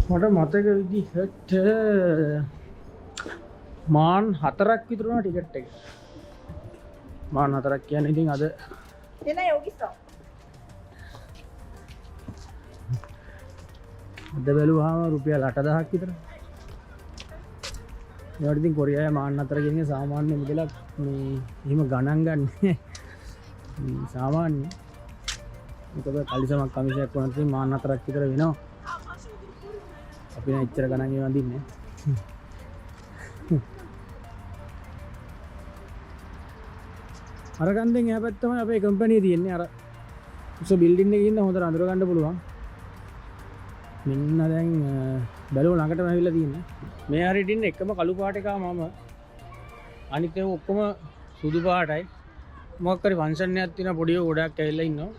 මට මතක විදිහට මාන් 4ක් විතර වුණා ටිකට් එක. මාන් 4ක් කියන්නේ ඉතින් අද එන යෝගිසෝ. අද බැලුවාම රුපියල් 8000ක් විතර. ඒවට ඉතින් කොරියාවේ මාන් 4 කියන එක සාමාන්‍ය මුදලක් මේ එහෙම ගණන් ගන්න. සාමාන්‍ය. මොකද කලිසමක් කමිසයක් වුණත් ඉතින් මාන් 4ක් විතර වෙනවා. අපි නම් ඉච්චර ගණන් ඒ වඳින්නේ. අර ගන්දෙන් එහා පැත්ත තමයි අපේ කම්පැනි තියෙන්නේ. අර උස බිල්ඩින් එකේ ඉන්න හොඳට අඳුර ගන්න පුළුවන්. මෙන්න දැන් බැලුව ළඟටම ඇවිල්ලා තියෙන්නේ. මේ හරියට ඉන්නේ එකම කළු පාට එකා මම. අනිත් ඒවා ඔක්කොම සුදු පාටයි. මොකක් හරි ෆන්ක්ෂන් එකක් තියෙන පොඩි ගොඩක් ඇවිල්ලා ඉන්නවා.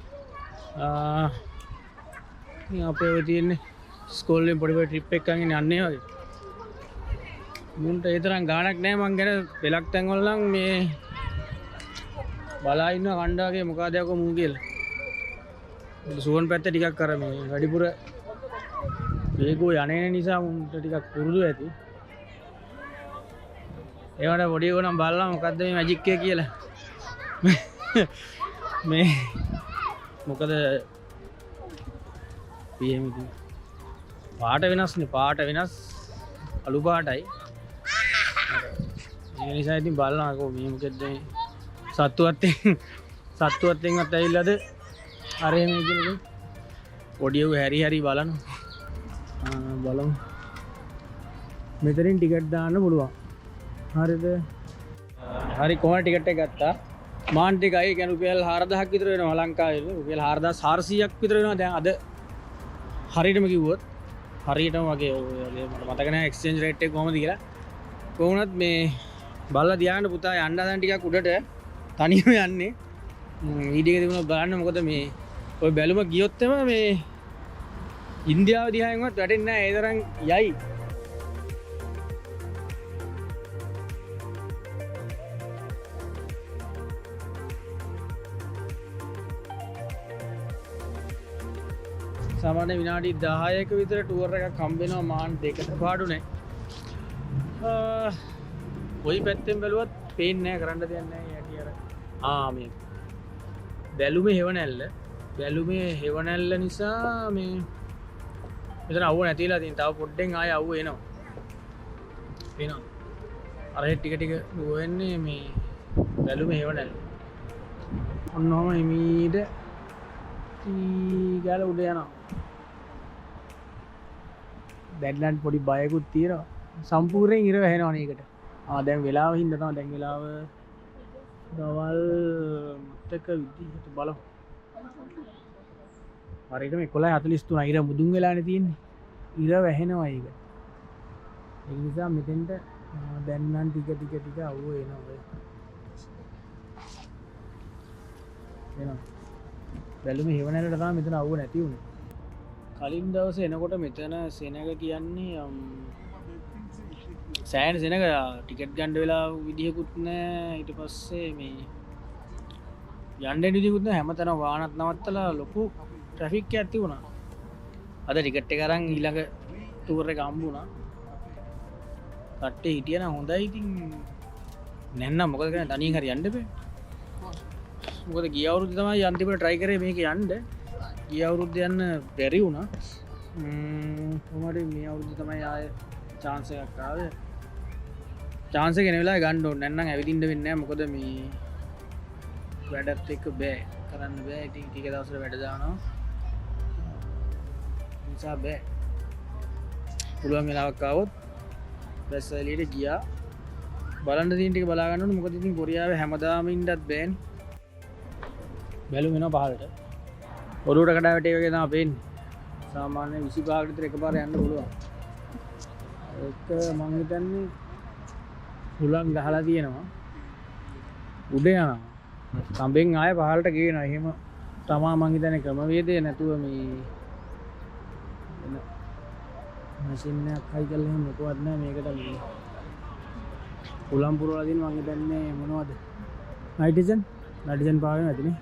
මේ අපේ ඔය තියෙන්නේ ස්කෝල් එකෙන් පොඩි පොඩි ට්‍රිප් එකක් යන්නේ යන්නේ වගේ. මුන්ට ඒ තරම් ගාණක් නැහැ මං ගැන පෙලක් තැන් වල නම් මේ බලා ඉන්න කණ්ඩාගේ මොකද යකෝ මූ කියලා. සුවන් පැත්ත ටිකක් අර මේ වැඩිපුර වේගෝ යන්නේ නිසා මුන්ට ටිකක් පුරුදු ඇති. ඒවට පොඩි උනම් බලලා මොකද්ද මේ මැජික් එක කියලා. මේ මොකද PM ඉතින් පාට වෙනස්නේ පාට වෙනස් අලු පාටයි. ඒ නිසා ඉතින් බලනකො මේ මොකද මේ සත්තුවත්ෙන්වත් ඇවිල්ලාද අර මේ කියන්නේ ඔඩියෝ හැරි හැරි බලන්න බලමු මෙතනින් ටිකට් දාන්න පුළුවන්. හරිද? හරි කොහොමද ටිකට් එක ගත්තා? මාන් ටිකයි කියන්නේ රුපියල් 4000ක් විතර වෙනවා ලංකාවේ. රුපියල් 4400ක් විතර වෙනවා දැන් අද හරියටම කිව්වොත්. හරියටම වගේ මට මතක නැහැ එක්ස්චේන්ජ් රේට් එක කොහොමද කියලා. කොහොමවත් මේ බලලා තියාගන්න පුතා යන්න හදන ටිකක් උඩට තනියම යන්නේ. වීඩියෝ එක තිබුණා බලන්න මොකද මේ ඔය බැලුම ගියොත් එම මේ ඉන්දියාව දිහායෙන්වත් වැටෙන්නේ නැහැ ඒ තරම් යයි. සාමාන්‍ය විනාඩි 10ක විතර ටුවර් එකක් හම්බ වෙනවා මාන් දෙකට පාඩුනේ. කොයි පැත්තෙන් බැලුවත් පේන්නේ නැහැ කරන්න දෙයක් නැහැ යටි අර. මේ බැලුමේ හෙවණැල්ල නිසා මේ මෙතන අවුව නැතිලා තියෙන. තව පොඩ්ඩෙන් ආයෙ අවුව එනවා. එනවා. අර ටික ටික වෙන්නේ මේ බැලුමේ හෙවණැල්ල. ඔන්නෝම හිමීට ගාල උඩ යනවා. දැන් පොඩි බයකුත් තියෙනවා. සම්පූර්ණයෙන් ඉර වැහෙනවා නේකට. දැන් වෙලාව හින්දා තමයි දැන් වෙලාව දවල් මතක විදිහට බලමු. හරියටම 11:43 ඉර මුදුන් වෙලානේ තියෙන්නේ. ඉර වැහෙනවා ඒක. ඒ නිසා මෙතෙන්ට දැන් නම් ටික අවුව එනවා ඔය. එනවා. බැලුම හෙවණැල්ලට තමයි මෙතන අවුව නැති වුනේ. කලින් දවසේ එනකොට මෙතන සෙනග කියන්නේ සෑහෙන සෙනග ටිකට් ගන්න වෙලා විදිහකුත් නැහැ. ඊට පස්සේ මේ යන්න විදිහකුත් නැහැ. හැමතැනම වාහනත් නවත්තලා ලොකු ට්‍රැෆික් එකක් තිබුණා. අද ටිකට් එක අරන් ඊළඟ ටුවර් එක හම්බුණා. කට්ටිය හිටියනම් හොඳයි. ඉතින් නැත්නම් මොකද කරන්නේ තනියෙන් හරි යන්න බෑ. මොකද ගිය අවුරුද්ද තමයි අන්තිමට try කරේ මේක යන්න. ගිය අවුරුද්ද යන්න බැරි වුණා. කොහොමද මේ අවුරුද්ද තමයි ආයේ chance එකක් ආවේ. chance එක එන වෙලාවේ ගන්න ඕනේ. නැත්නම් ඇවිදින්න වෙන්නේ නැහැ. මොකද මේ වැඩත් එක්ක බෑ. කරන්න බෑ. ඉතින් ටික දවසට වැඩ දානවා. නිසා බෑ. පුළුවන් වෙලාවක් ආවොත් බස් එළියට ගියා. බලන්න තියෙන ටික බලා ගන්න ඕනේ. මොකද ඉතින් කොරියාවේ හැමදාම ඉන්නත් බෑනේ. බැලුම් වෙනවා පහළට. ඔරුවට කඩාවැට ඒ වගේ තමයි පේන්නේ. සාමාන්‍ය 25කට විතර එකපාර යන්න පුළුවන්. ඒක මම හිතන්නේ හුලං ගහලා තියෙනවා. උඩ යනවා. කම්බෙන් ආයෙ පහළට ගේනවා. එහෙම තමා මම හිතන්නේ ක්‍රමවේදය නැතුව මේ එන මැෂින් එකක් හයි කරලා එහෙම මොකවත් නැහැ මේකට මේ. හුලම් පුරවලා දින මම හිතන්නේ මොනවද? නයිට්‍රජන් පාවෙන්නේ නැතිනේ.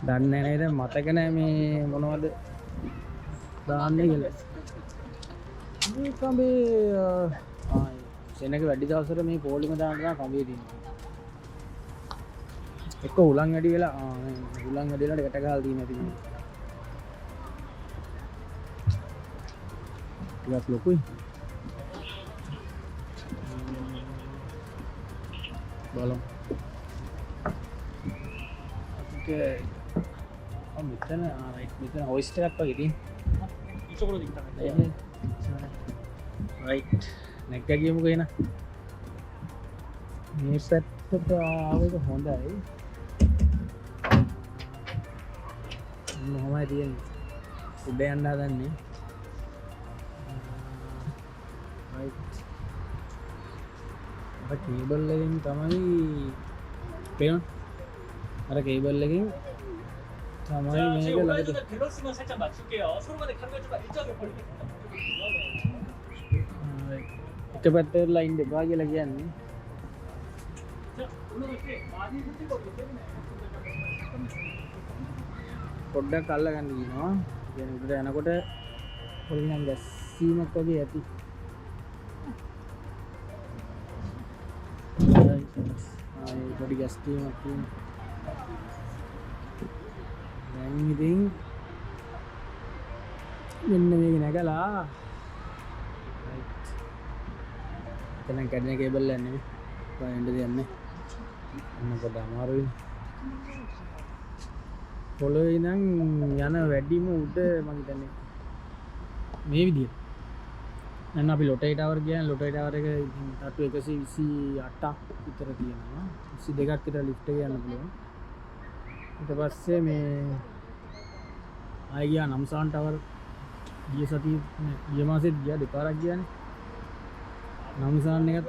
දන්නේ නේද මතක නැහැ මේ මොනවද දාන්නේ කියලා. මේ කඹේ සෙනඟ වැඩි දවසට මේ පොලිම දාන්න තමයි කඹේ තියෙන්නේ. එක්ක උලන් වැඩි වෙලා උලන් වැඩි වෙලාට ගැට ගහලා තියෙන ඇති මේ. ටිකක් ලොකුයි. බලමු. මෙතන මෙතන හොයිස්ට් එකක් වගේ තියෙන. ඉතකොල දික්කම. රයිට්. නැග්ග ගියමුකෝ එන. මේ පැත්තට ආවක හොඳයි. මොහොමයි තියෙන්නේ. උඩ යන්න හදන්නේ. රයිට්. අර කේබල් එකෙන් තමයි පේන. අර කේබල් එකෙන් තමයි මේක ළඟට 드러스만 살짝 맞출게요. 서로간의 간격과 일정하게 벌리겠습니다. එක පැත්තට ලයින් දෙකා කියලා කියන්නේ. 자, 올라갈 때 많이 흔들 거기 때문에. පොඩ්ඩක් අල්ල ගන්න කියනවා. කියන උඩට යනකොට පොලිනම් ගැස්සීමක් වගේ ඇති. පොඩි ගැස්ටීමක් තියෙනවා. දැන් ඉතින් මෙන්න මේක නැගලා එතන කැඩෙන කේබල් එක නෙමෙයි පයින්ද යන්නේ මොකද අමාරුයි පොළොවේ නම් යන වැඩිම උඩ මම හිතන්නේ මේ විදිහට දැන් අපි ලොටේ ටවර් ගියා ලොටේ ටවර් එක තට්ටු 128ක් විතර තියෙනවා 22ක් විතර ලිෆ්ට් එක යන්න පුළුවන් ඊට පස්සේ මේ ආයි ගියා නම්සාන් ටවර් ගිය සතියේ ගිය මාසෙත් ගියා දෙපාරක් ගියානේ නම්සාන් එකත්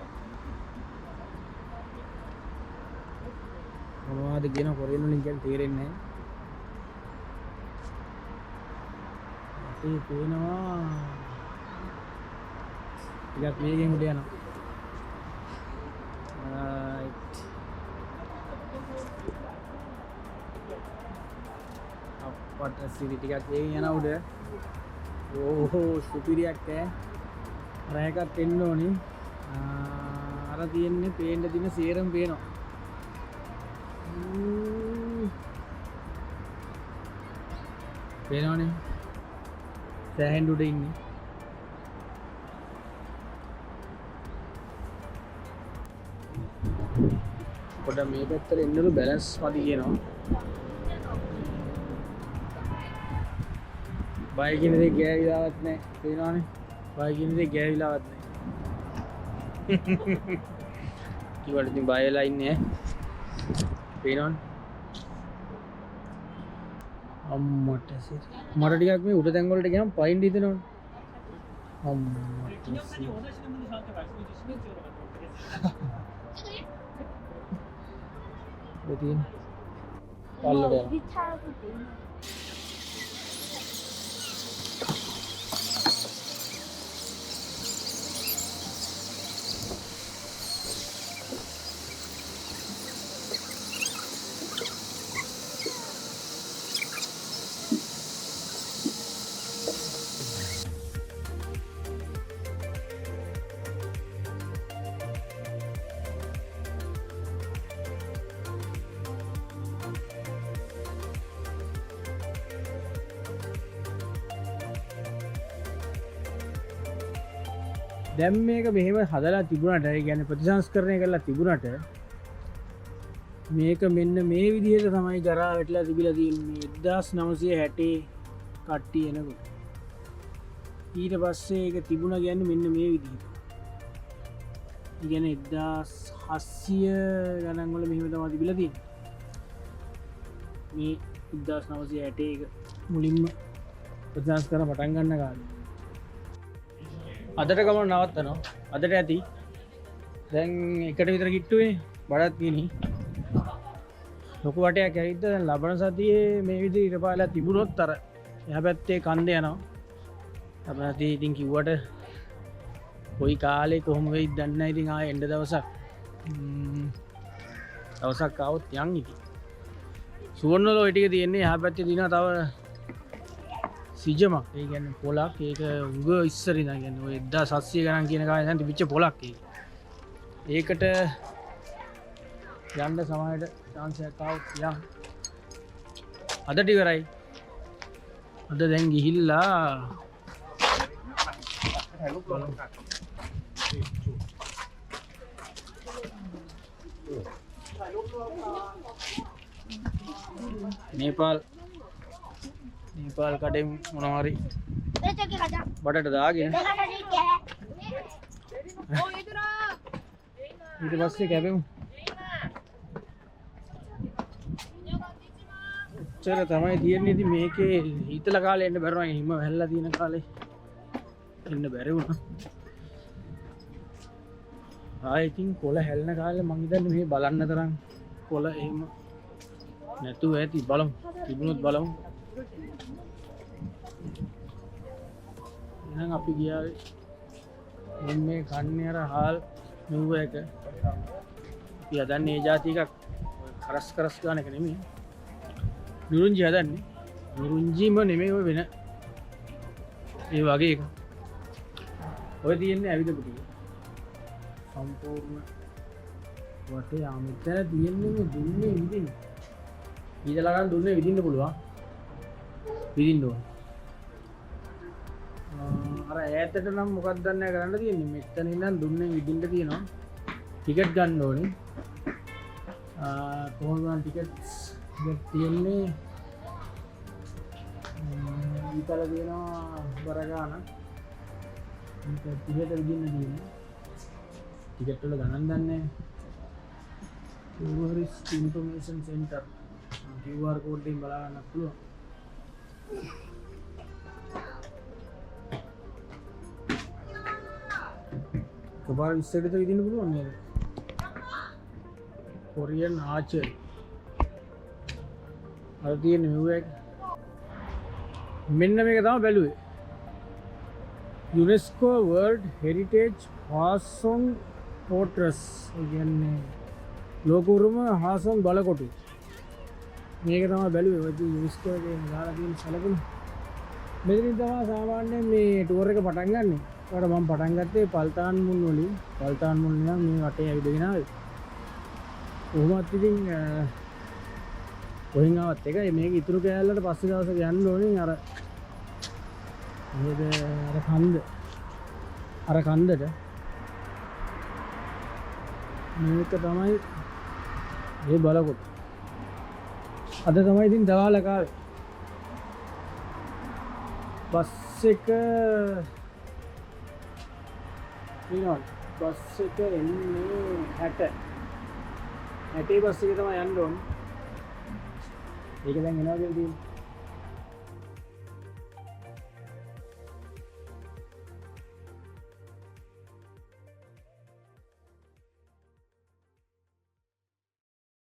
මොනවද කියන කොරියන් වලින් කියන තේරෙන්නේ නැහැ ඒ පේනවා ටිකක් වේගෙන් උඩ යනවා අපට සිරි ටිකක් වේගෙන් යනවා උඩ ඕහෝ සුපිරියක් ඈ රැයකත් එන්න ඕනි අර තියෙන්නේ පේන්න දින සේරම පේනවා පේනවනේ සෑහෙන් උඩ ඉන්නේ පොඩ්ඩක් මේ පැත්තට එන්නලු බැලන්ස් මදි කියනවා බයි කියන දේ ගෑවිලාවත් නැහැ පේනවනේ බයි කියන දේ ගෑවිලාවත් නැහැ කිව්වට ඉතින් බය වෙලා ඉන්නේ පේනවනේ අම්මට සිරි මට ටිකක් මේ උඩ තැන් වලට ගියාම පයින් දිනනවනේ අම්මට 기념사진 원하시는 분들 저한테 말씀해 주시면 찍으러 가도록 하겠습니다. 어디? 빨래래. 우리 차도 되는. දැන් මේක මෙහෙම හදලා තිබුණාට ඒ කියන්නේ ප්‍රතිසංස්කරණය කරලා තිබුණාට මේක මෙන්න මේ විදිහට තමයි ජරා වැටලා තිබිලා තියෙන්නේ 1960 කට්ටිය එනකොට ඊට පස්සේ ඒක තිබුණා කියන්නේ මෙන්න මේ විදිහට. ඒ කියන්නේ 1700 ගණන් වල මෙහෙම තමයි තිබිලා තියෙන්නේ. මේ 1960 එක මුලින්ම ප්‍රතිසංස්කරණ පටන් ගන්න කාලේ අදට ගමන නවත්තනවා අදට ඇති දැන් එකට විතර කිට්ටුවේ බඩත් ගිනි ලොකු වටයක් ඇවිත් දැන් ලබන සතියේ මේ විදිහට ඉර පාලා තිබුණොත් අර එහා පැත්තේ කන්ද යනවා ලබන සතියේ ඉතින් කිව්වට කොයි කාලේ කොහොම වෙයිද දන්නේ නැහැ ඉතින් ආයෙ එන්න දවසක් ආවොත් යන් ඉතින් සුවර්ණවල ඔය ටික තියෙන්නේ එහා පැත්තේ දිනවා තව සිජමක් ඒ ගැන්න පොලක් ඒක උග ඉස්සරි ගන්න එදා සස්සිය ගණන් කියන කාය විච්ච පොලක් ඒකට යන්ඩ සමහට චාන්සයක්කාව යම් අද ටිකරයි අද දැන් ගිහිල්ලා නේපාල් කඩෙන් මොනවාරි බටට දාගෙන ඊට පස්සේ කැපෙමු එච්චර තමයි තියෙන්නේ ඉතින් මේකේ හිතල කාලේ එන්න බැරුණා හිම වැල්ලා තියෙන කාලේ එන්න බැරි වුණා ආයෙ ඉතින් කොළ හැලෙන කාලේ මං හිතන්නේ මේ බලන්න තරම් කොළ එහෙම නැතුව ඇති බලමු තිබුණොත් බලමු එහෙනම් අපි ගියාවේ මේ කන්නේ අර හාල් නුව එක අපි හදන්නේ ඒ જાති එකක් කරස් ගන්න එක නෙමෙයි නුරුංජි හදන්නේ නුරුංජිම නෙමෙයි ඔය වෙන ඒ වගේ එක ඔය තියෙන්නේ ඇවිදපු ටික සම්පූර්ණ වටේ ආමිතර තියෙන්නේ මේ දුන්නේ විදින්න ඊදලා ගන්න දුන්නේ විදින්න පුළුවන් විදින්න ඕන අර ඈතට නම් මොකක්ද දන්නේ කරන්න තියෙන්නේ මෙතන ඉඳන් දුන්නේ විදින්න තියෙනවා ටිකට් ගන්න ඕනේ කොහොමද ටිකට්ස් තියෙන්නේ ඊතල දෙනවා බර ගන්න මේක 30ට විදින්න තියෙන්නේ ටිකට් වල ගණන් දන්නේ tourist information centre QR code එකෙන් බලා ගන්නත් පුළුවන් කපාර 20කට විදින්න පුළුවන් නේද කොරියන් ආචර් අර තියෙන මෙව්වක් මෙන්න මේක තමයි බැලුවේ UNESCO World Heritage Hwasong Fortress කියන්නේ ලෝකෝරුම හාසොන් බලකොටු මේක තමයි බැලුවේ ඔය UNESCO එකේ දාලා තියෙන සැලකුණු මෙතනින් තමයි සාමාන්‍යයෙන් මේ ටුවර් එක පටන් ගන්නෙ. ඒකට මම පටන් ගත්තේ පල්තාන් මුල් වලින්. පල්තාන් මුල් නිකන් මේ වටේ ඇවිදගෙන ආවේ. කොහොමත් ඉතින් කොහෙන් ආවත් එකයි මේක ඉතුරු කෑල්ලට පස්සේ දවසක යන්න ඕනේ අර අර කන්දට මේක තමයි මේ බලකොටු. අද තමයි ඉතින් දවාල කාලේ. බස් එක එන්නේ 60 බස් එකේ තමයි යන්න ඕනේ. ඒක දැන් එනවා කියලා තියෙන්නේ.